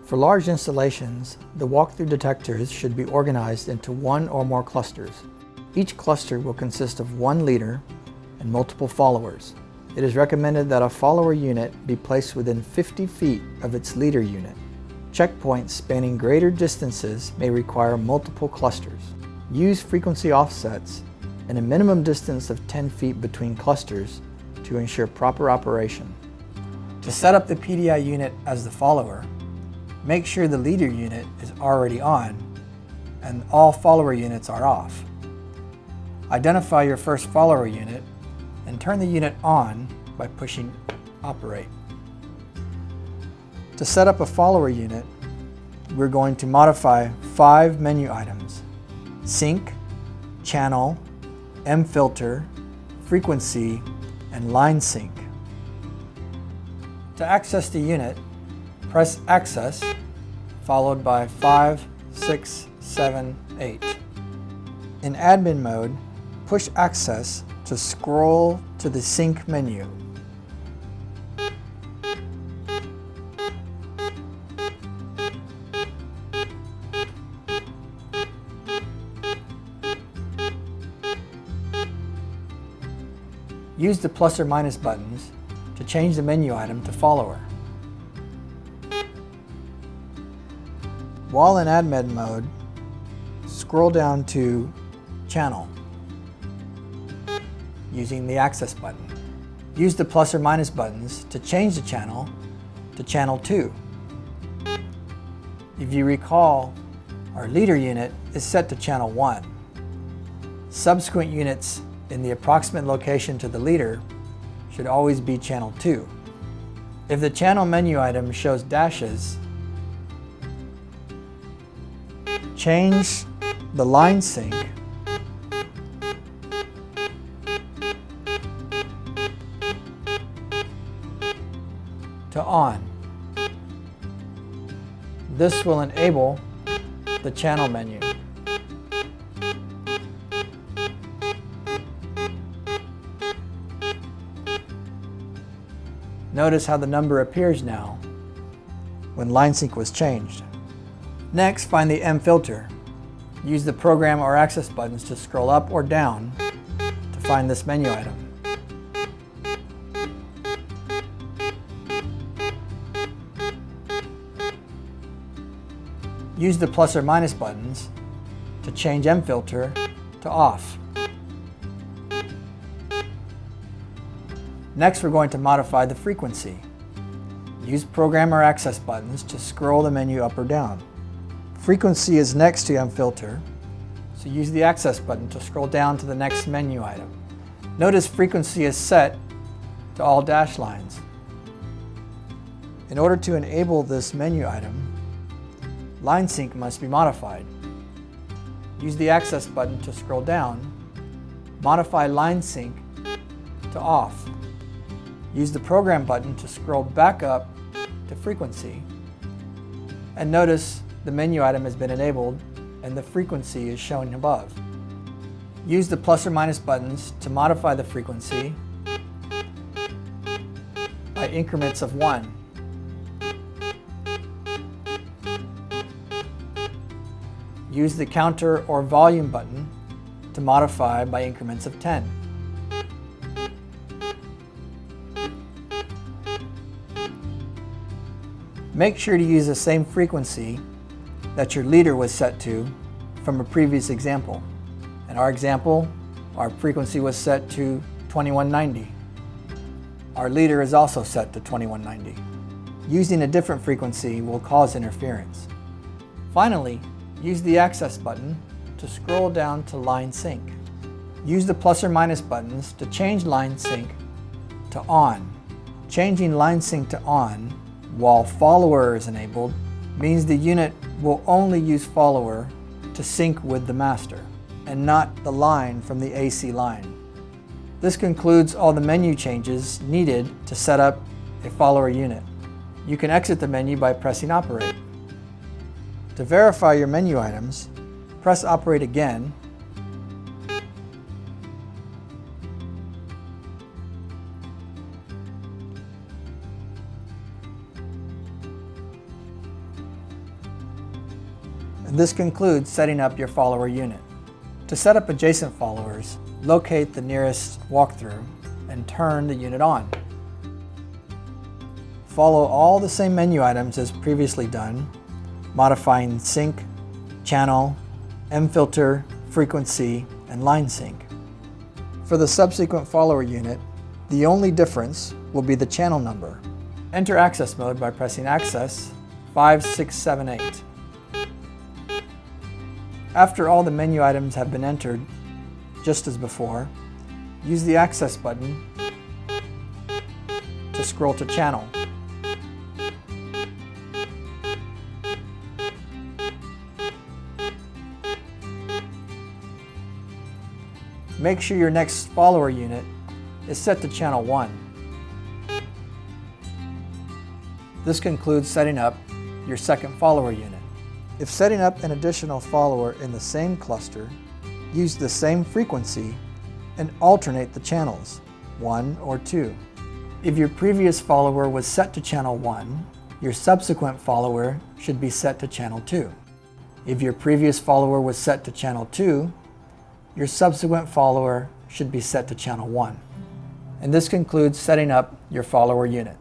For large installations, the walkthrough detectors should be organized into one or more clusters. Each cluster will consist of one leader and multiple followers. It is recommended that a follower unit be placed within 50 feet of its leader unit. Checkpoints spanning greater distances may require multiple clusters. Use frequency offsets and a minimum distance of 10 feet between clusters to ensure proper operation. To set up the PDI unit as the follower, make sure the leader unit is already on and all follower units are off. Identify your first follower unit and turn the unit on by pushing Operate. To set up a follower unit, we're going to modify 5 menu items: sync, channel, M-filter, frequency, and line sync. To access the unit, press Access, followed by 5, 6, 7, 8. In admin mode, push Access to scroll to the Sync menu. Use the plus or minus buttons to change the menu item to follower. While in admin mode, scroll down to Channel using the Access button. Use the plus or minus buttons to change the channel to Channel 2. If you recall, our leader unit is set to Channel 1. Subsequent units in the approximate location to the leader should always be Channel 2. If the channel menu item shows dashes, change the line sync to on. This will enable the channel menu. Notice how the number appears now when line sync was changed. Next, find the M-filter. Use the Program or Access buttons to scroll up or down to find this menu item. Use the plus or minus buttons to change M-filter to off. Next, we're going to modify the frequency. Use Program or Access buttons to scroll the menu up or down. Frequency is next to M-filter, so use the Access button to scroll down to the next menu item. Notice frequency is set to all dash lines. In order to enable this menu item, line sync must be modified. Use the Access button to scroll down, modify line sync to off. Use the Program button to scroll back up to frequency. And notice the menu item has been enabled and the frequency is shown above. Use the plus or minus buttons to modify the frequency by increments of 1. Use the counter or volume button to modify by increments of 10. Make sure to use the same frequency that your leader was set to from a previous example. In our example, our frequency was set to 2190. Our leader is also set to 2190. Using a different frequency will cause interference. Finally, use the Access button to scroll down to line sync. Use the plus or minus buttons to change line sync to on. Changing line sync to on while follower is enabled means the unit will only use follower to sync with the master and not the line from the AC line. This concludes all the menu changes needed to set up a follower unit. You can exit the menu by pressing Operate. To verify your menu items, press Operate again And this concludes setting up your follower unit. To set up adjacent followers, locate the nearest walkthrough and turn the unit on. Follow all the same menu items as previously done, modifying sync, channel, M-filter, frequency, and line sync. For the subsequent follower unit, the only difference will be the channel number. Enter access mode by pressing access 5678. After all the menu items have been entered, just as before, use the access button to scroll to channel. Make sure your next follower unit is set to channel 1. This concludes setting up your second follower unit. If setting up an additional follower in the same cluster, use the same frequency and alternate the channels, 1 or 2. If your previous follower was set to channel 1, your subsequent follower should be set to channel 2. If your previous follower was set to channel 2, your subsequent follower should be set to channel 1. And this concludes setting up your follower unit.